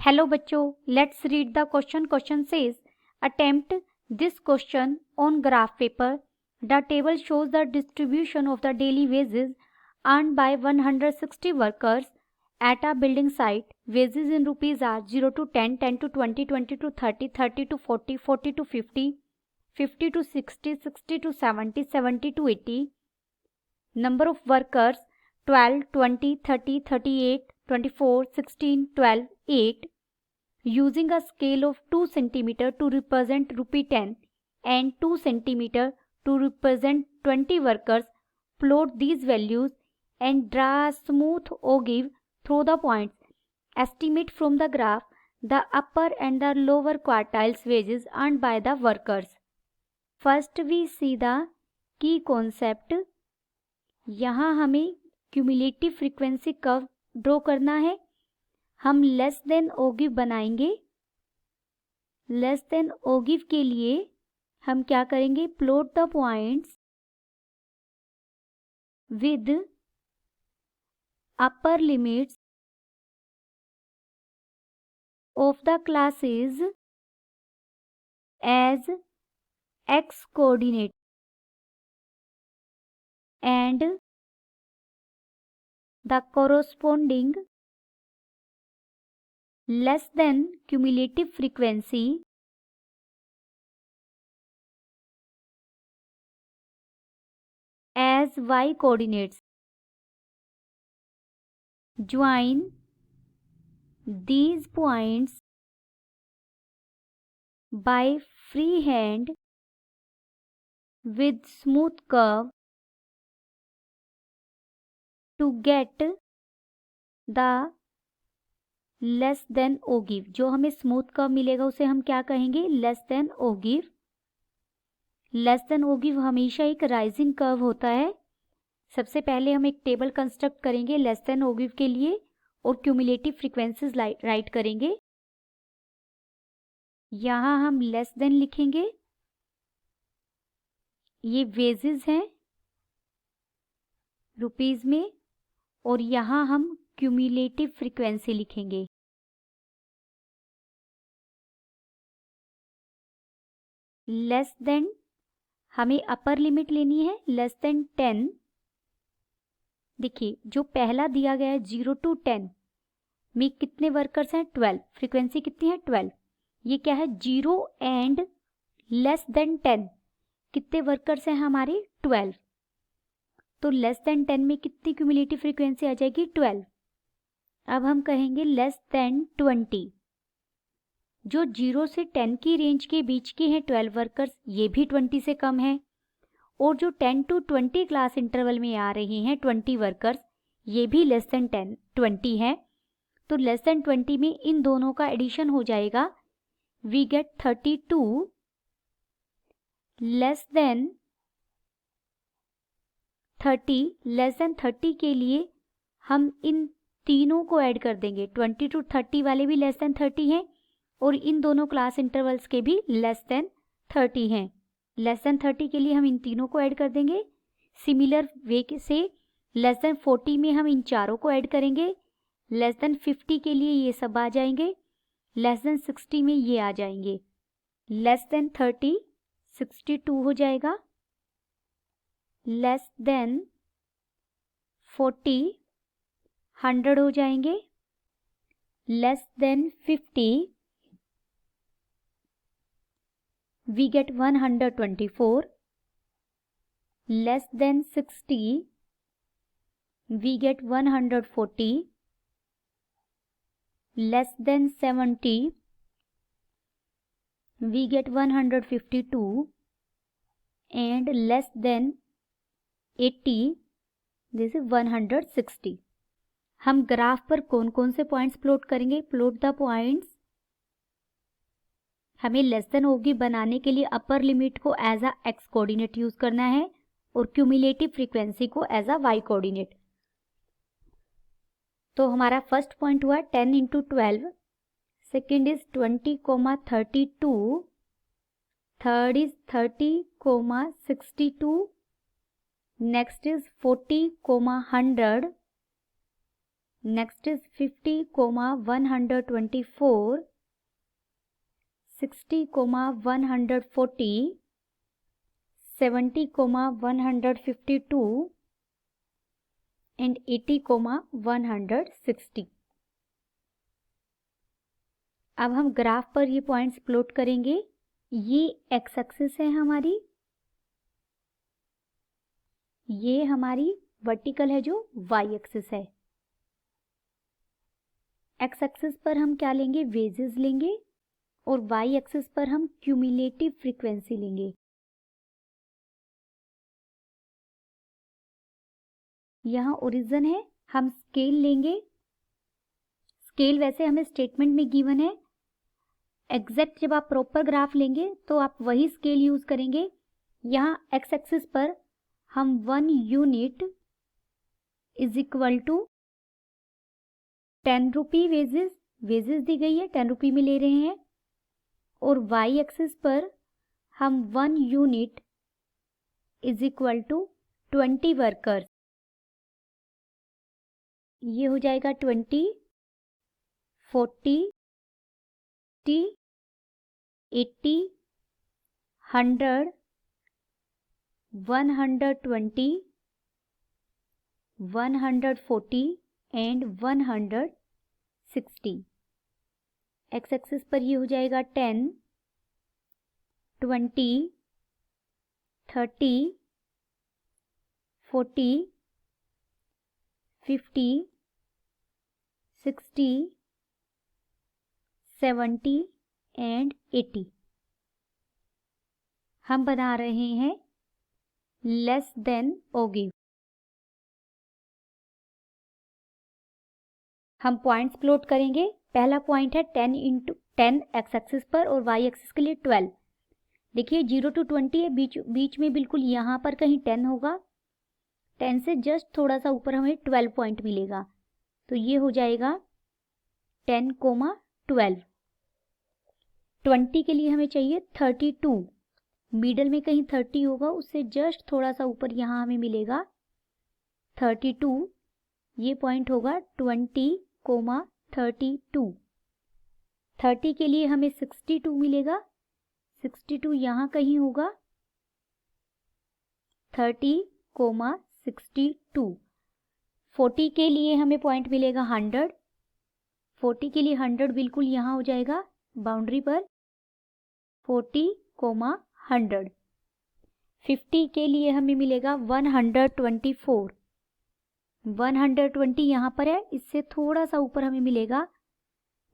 Hello बच्चों, let's read the question. Question says attempt this question on graph paper. The table shows the distribution of the daily wages earned by 160 workers at a building site. Wages in rupees are 0 to 10, 10 to 20, 20 to 30, 30 to 40, 40 to 50, 50 to 60, 60 to 70, 70 to 80. Number of workers 12, 20, 30, 38, 24, 16, 12, 8. Using a scale of 2 cm to represent rupee 10 and 2 cm to represent 20 workers, plot these values and draw a smooth ogive through the points. Estimate from the graph the upper and the lower quartiles wages earned by the workers. First we see the key concept. यहाँ हमें cumulative frequency curve draw करना है. हम less than ओगिव बनाएंगे. Less than ओगिव के लिए हम क्या करेंगे? Plot the points with upper limits of the classes as X coordinate and the corresponding less than cumulative frequency as y coordinates. Join these points by freehand with smooth curve to get the less than ogive. जो हमें smooth curve मिलेगा उसे हम क्या कहेंगे? Less than ogive. Less than ogive हमेशा एक rising curve होता है. सबसे पहले हम एक टेबल कंस्ट्रक्ट करेंगे लेस देन ओगिव के लिए और क्यूमुलेटिव फ्रीक्वेंसीज राइट करेंगे. यहाँ हम लेस देन लिखेंगे. ये वेजेस हैं रुपीज में और यहाँ हम क्यूमुलेटिव फ्रीक्वेंसी लिखेंगे. लेस देन हमें अपर लिमिट लेनी है लेस देन 10. देखिए जो पहला दिया गया है 0 to 10 में कितने वर्कर्स हैं? 12. फ्रीक्वेंसी कितनी है? 12. ये क्या है? 0 एंड लेस देन 10 कितने वर्कर्स हैं हमारे? 12. तो लेस देन 10 में कितनी क्यूमुलेटिव फ्रीक्वेंसी आ जाएगी? 12. अब हम कहेंगे लेस देन 20. जो 0 से 10 की रेंज के बीच के हैं 12 वर्कर्स, ये भी 20 से कम है. और जो 10 to 20 क्लास इंटरवल में आ रहे हैं 20 वर्कर्स, ये भी लेस देन 20 है. तो लेस देन 20 में इन दोनों का एडिशन हो जाएगा. We get 32. Less than 30. Less than 30 के लिए हम इन तीनों को ऐड कर देंगे. 20 to 30 वाले भी लेस देन 30 हैं और इन दोनों क्लास इंटरवल्स के भी लेस देन 30 हैं. लेस देन 30 के लिए हम इन तीनों को ऐड कर देंगे. सिमिलर वे से लेस देन 40 में हम इन चारों को ऐड करेंगे. लेस देन 50 के लिए ये सब आ जाएंगे. लेस देन 60 में ये आ जाएंगे. लेस देन 30 62 हो जाएगा. लेस देन 40 100 हो जाएंगे. Less than 50 we get 124. Less than 60 we get 140. Less than 70 we get 152 and less than 80 this is 160. हम ग्राफ पर कौन कौन से पॉइंट्स प्लॉट करेंगे? Plot the points. हमें लेस देन ओगिव बनाने के लिए अपर लिमिट को as a X coordinate use करना है और क्यूमुलेटिव फ्रीक्वेंसी को एज अ वाई कोऑर्डिनेट. तो हमारा फर्स्ट पॉइंट हुआ 10 into 12. Second is 20,32. Third is 30,62. Next is 40,100. Next is 50,124, 60,140, 70,152 and 80,160। अब हम ग्राफ पर ये पॉइंट्स प्लॉट करेंगे। ये एक्स एक्सिस है हमारी, ये हमारी वर्टिकल है जो वाई एक्सिस है। एक्स एक्सिस पर हम क्या लेंगे, वेजेस लेंगे, और वाई एक्सिस पर हम क्यूमुलेटिव फ्रीक्वेंसी लेंगे। यहाँ ओरिजिन है, हम स्केल लेंगे। स्केल वैसे हमें स्टेटमेंट में गिवन है, एग्जैक्ट जब आप प्रॉपर ग्राफ लेंगे तो आप वही स्केल यूज करेंगे। यहाँ एक्स एक्सिस पर हम 1 unit is equal to 10 rupee wages दी गई है, 10 रुपी में ले रहे हैं। और वाई एक्सिस पर हम 1 unit is equal to 20 workers, ये हो जाएगा 20, 40, 80, 100, 120, 140 एंड 160। एक्स एक्सिस पर ये हो जाएगा 10, 20, 30, 40, 50, 60, 70 एंड 80। हम बना रहे हैं लेस देन और गिव। हम पॉइंट्स प्लॉट करेंगे। पहला पॉइंट है 10 इंटू 10 एक्स एक्सिस पर और वाई एक्सिस के लिए 12। देखिए 0 to 20 है, बीच में बिल्कुल यहाँ पर कहीं 10 होगा। 10 से जस्ट थोड़ा सा ऊपर हमें 12 पॉइंट मिलेगा, तो ये हो जाएगा 10,12। 20 के लिए हमें चाहिए 32, मिडल में कहीं 30 होगा, उससे जस्ट थोड़ा सा ऊपर यहाँ हमें मिलेगा 32। ये पॉइंट होगा 20,32। 30 के लिए हमें 62 मिलेगा, 62 यहाँ कहीं होगा, 30,62। 40 के लिए हमें पॉइंट मिलेगा 100, 40 के लिए 100 बिल्कुल यहाँ हो जाएगा बाउंड्री पर, 40,100। 50 के लिए हमें मिलेगा 124, 120 यहाँ पर है, इससे थोड़ा सा ऊपर हमें मिलेगा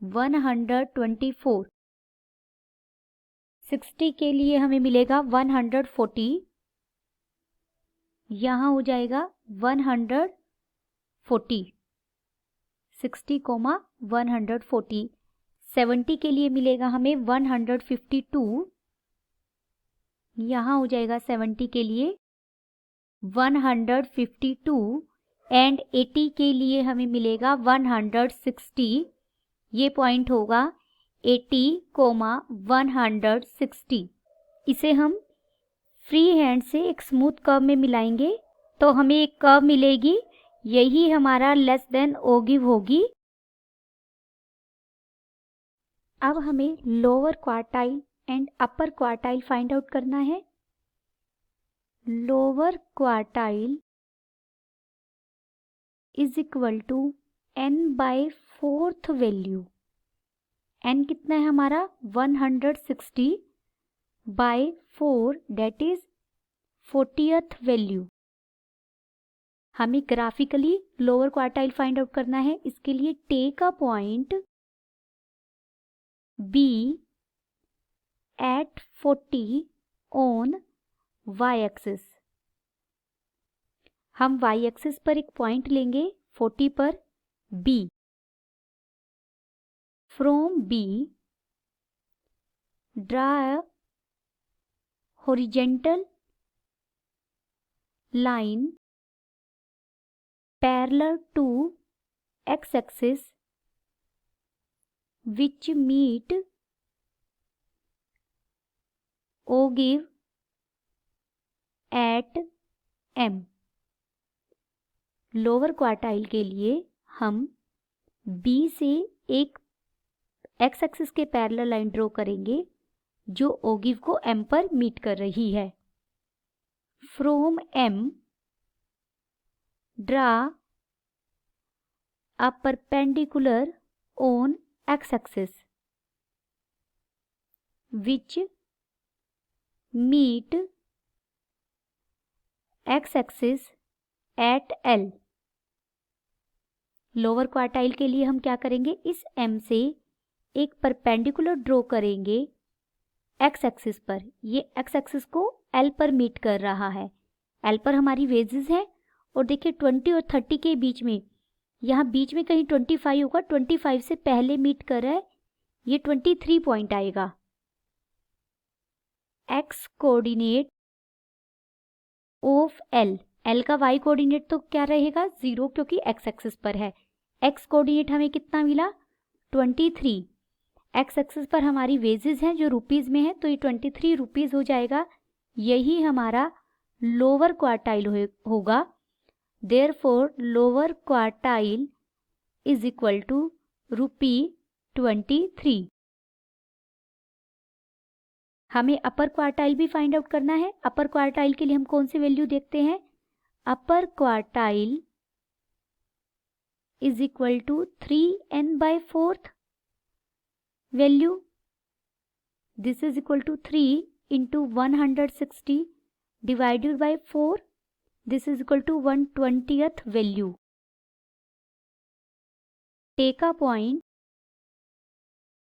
124। 60 के लिए हमें मिलेगा 140, यहाँ हो जाएगा 140, 60,140। 70 के लिए मिलेगा हमें 152, यहाँ हो जाएगा 70 के लिए 152 एंड 80 के लिए हमें मिलेगा 160। ये पॉइंट होगा 80,160। इसे हम फ्री हैंड से एक स्मूथ कर्व में मिलाएंगे तो हमें एक कर्व मिलेगी, यही हमारा लेस देन और गिव होगी। अब हमें lower quartile and upper quartile find out करना है। Lower quartile is equal to n/4 value. n कितना है हमारा 160/4, डेट इज 40th वैल्यू। हमें graphically lower quartile find out करना है। इसके लिए take a point B at 40 on y axis. हम y एक्सिस पर एक पॉइंट लेंगे 40 पर B। From B draw a horizontal line parallel to x axis which meet O give at M। लोअर क्वार्टाइल के लिए हम बी से एक एक्स एक्सिस के पैरेलल लाइन ड्रॉ करेंगे जो ओ गिव को एम पर मीट कर रही है। From M draw a perpendicular on X axis which meet x axis at L। Lower quartile के लिए हम क्या करेंगे, इस M से एक परपेंडिकुलर ड्रॉ करेंगे x एक्सिस पर। ये x एक्सिस को L पर मीट कर रहा है। L पर हमारी वेजेस है और देखिए 20 और 30 के बीच में, यहाँ बीच में कहीं 25 होगा, 25 से पहले मीट कर रहा है, ये 23 पॉइंट आएगा। x coordinate of L, L का y कोऑर्डिनेट तो क्या रहेगा 0 क्योंकि x एक्सिस पर है। x कोऑर्डिनेट हमें कितना मिला 23। x एक्सिस पर हमारी वेजेस हैं जो रुपीस में है तो ये 23 रुपीस हो जाएगा। यही हमारा लोअर क्वार्टाइल होगा। Therefore lower quartile is equal to ₹23। हमें अपर क्वार्टाइल भी फाइंड आउट करना है। अपर क्वार्टाइल के लिए हम कौन सी वैल्यू देखते हैं, upper quartile is equal to 3n/4 value. This is equal to 3 into 160 divided by 4, this is equal to 1/20 value. Take a point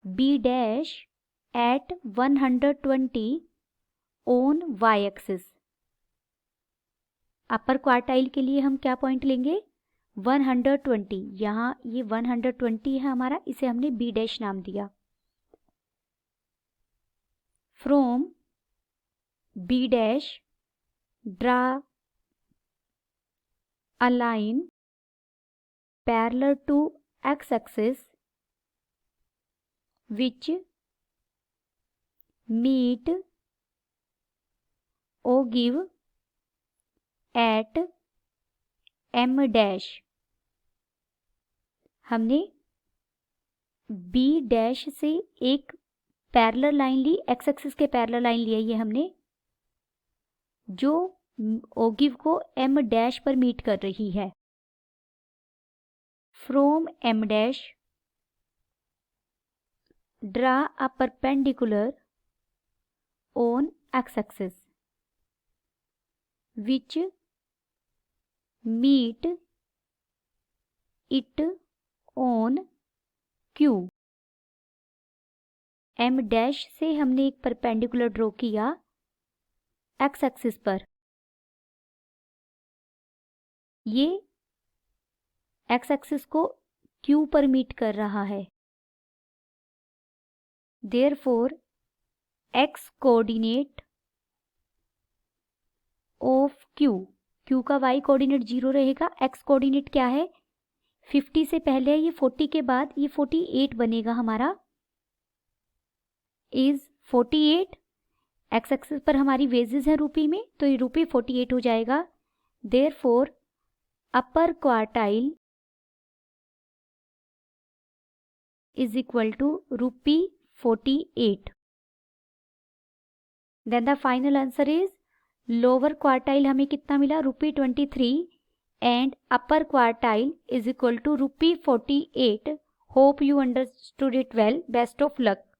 B dash at 120 on y axis. Upper quartile के लिए हम क्या point लेंगे 120। यहाँ ये 120 है हमारा, इसे हमने B डैश नाम दिया। From B dash draw a line parallel to x axis which meet O give at M dash। हमने B डैश से एक पैरेलल लाइन ली, x एक्सिस के पैरेलल लाइन लिया ये हमने, जो O give को M डैश पर मीट कर रही है। From M dash draw a perpendicular on x axis which meet it on Q। M dash से हमने एक परपेंडिकुलर ड्रॉ किया x एक्सिस पर, ये x एक्सिस को Q पर मीट कर रहा है। Therefore x coordinate of Q, Q का y कोऑर्डिनेट 0 रहेगा, x कोऑर्डिनेट क्या है 50 से पहले है, ये 40 के बाद ये 48 बनेगा हमारा, इज 48। x एक्सिस पर हमारी वेजेस है रुपी में तो ये ₹48 हो जाएगा। Therefore upper quartile is equal to ₹48। Then the final answer is lower quartile हमें कितना मिला ₹23 and upper quartile is equal to ₹48। Hope you understood it well. Best of luck.